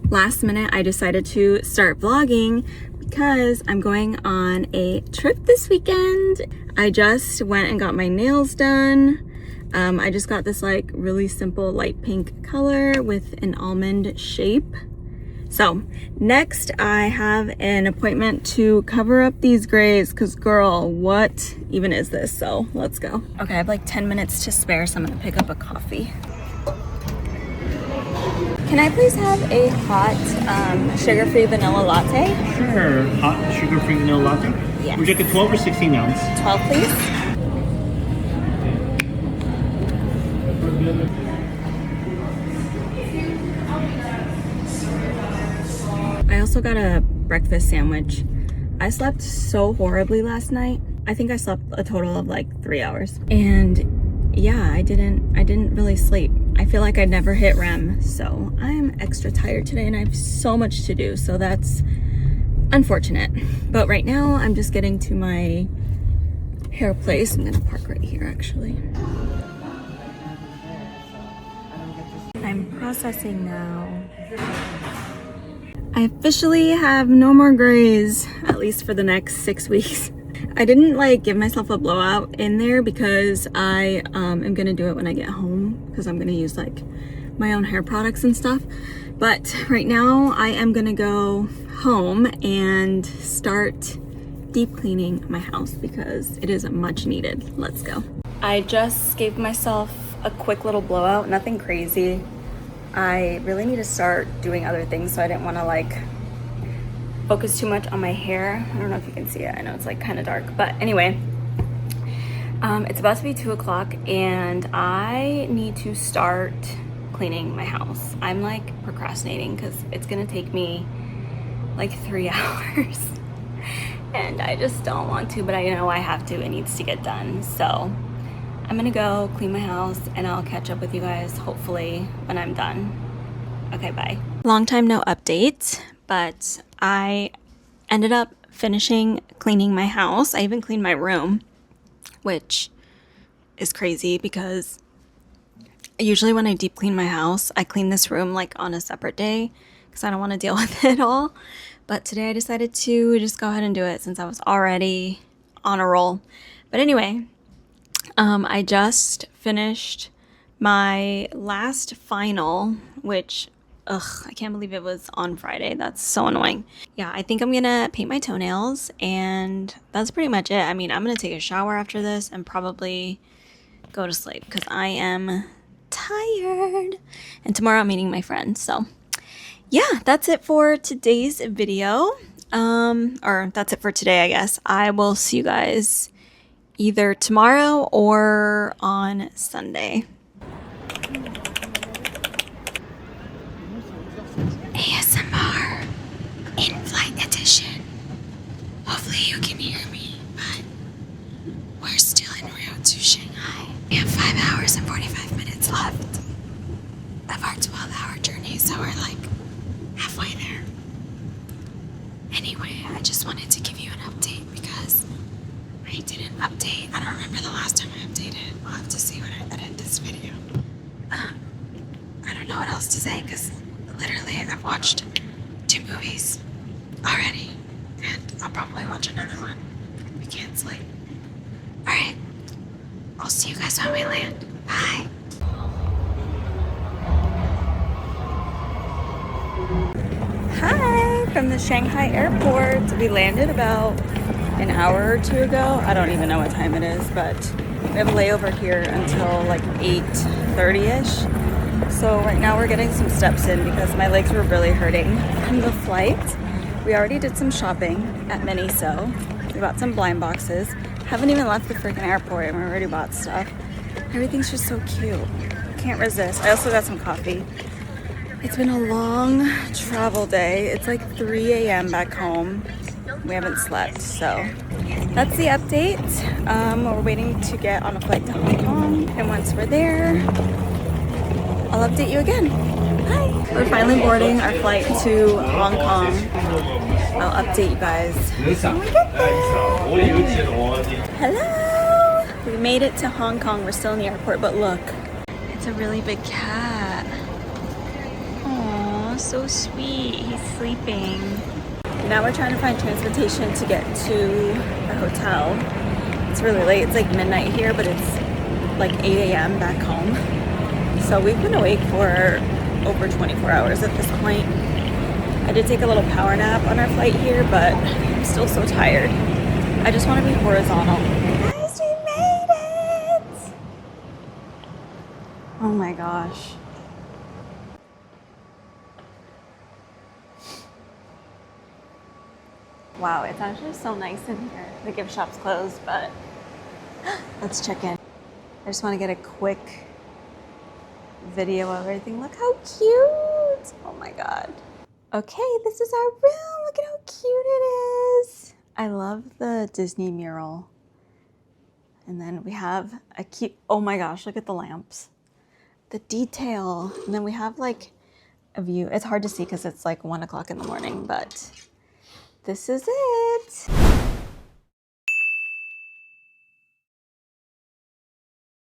Last minute, I decided to start vlogging because I'm going on a trip this weekend. I just went and got my nails done. I just got this like really simple light pink color with an almond shape. So next I have an appointment to cover up these grays because girl, what even is this? So let's go. Okay, I have like 10 minutes to spare, so I'm gonna pick up a coffee. Can I please have a hot sugar-free vanilla latte? Sure. Hot sugar-free vanilla latte? Yes. Would you like a 12 or 16 ounce? 12, please. I also got a breakfast sandwich. I slept so horribly last night. I think I slept a total of like 3 hours. And yeah, I didn't really sleep. I feel like I never hit REM, so I'm extra tired today and I have so much to do, so that's unfortunate. But right now, I'm just getting to my hair place. I'm gonna park right here, actually. I'm processing now. I officially have no more grays, at least for the next 6 weeks. I didn't like give myself a blowout in there because I am gonna do it when I get home because I'm gonna use like my own hair products and stuff. But right now I am gonna go home and start deep cleaning my house because it is much needed. Let's go. I just gave myself a quick little blowout, nothing crazy. I really need to start doing other things, so I didn't want to like focus too much on my hair. I don't know if you can see it. I know it's like kind of dark, but anyway, it's about to be 2 o'clock and I need to start cleaning my house. I'm like procrastinating because it's gonna take me like 3 hours and I just don't want to, but I know I have to. It needs to get done. So I'm gonna go clean my house and I'll catch up with you guys hopefully when I'm done. Okay, bye. Long time no update, but I ended up finishing cleaning my house. I even cleaned my room, which is crazy because usually when I deep clean my house, I clean this room like on a separate day because I don't want to deal with it all. But today I decided to just go ahead and do it since I was already on a roll. But anyway, I just finished my last final, which I can't believe it was on Friday. That's so annoying. Yeah, I think I'm gonna paint my toenails and that's pretty much it. I mean, I'm gonna take a shower after this and probably go to sleep because I am tired. And tomorrow I'm meeting my friends. So yeah, that's it for today's video. Or that's it for today, I guess. I will see you guys either tomorrow or on Sunday. ASMR in-flight edition. Hopefully you can hear me, but we're still en route to Shanghai. We have 5 hours and 45 minutes left of our 12-hour journey, so we're like halfway there. Anyway, I just wanted to give you an update because I didn't update. I don't remember the last time I updated. I'll have to see when I edit this video. I don't know what else to say because literally I've watched 2 movies already and I'll probably watch another one. We can't sleep. Alright, I'll see you guys when we land. Bye. Hi, from the Shanghai airport. We landed about an hour or 2 ago. I don't even know what time it is, but we have a layover here until like 8:30ish. So right now we're getting some steps in because my legs were really hurting from the flight. We already did some shopping at Miniso. We bought some blind boxes. Haven't even left the freaking airport and we already bought stuff. Everything's just so cute. Can't resist. I also got some coffee. It's been a long travel day. It's like 3 a.m. back home. We haven't slept, so that's the update. We're waiting to get on a flight to Hong Kong, and once we're there, I'll update you again. Bye. We're finally boarding our flight to Hong Kong. I'll update you guys when we get there. Hello! We made it to Hong Kong. We're still in the airport, but look, it's a really big cat. Aww, so sweet. He's sleeping. Now we're trying to find transportation to get to the hotel. It's really late. It's like midnight here, but it's like 8 a.m. back home. So we've been awake for over 24 hours at this point. I did take a little power nap on our flight here, but I'm still so tired. I just want to be horizontal. Guys, we made it! Oh my gosh. Wow, it's actually so nice in here. The gift shop's closed, but let's check in. I just want to get a quick video of everything. Look how cute! Oh my god. Okay, this is our room. Look at how cute it is. I love the Disney mural. And then we have a cute, oh my gosh, look at the lamps. The detail. And then we have like a view. It's hard to see because it's like 1 o'clock in the morning, but this is it.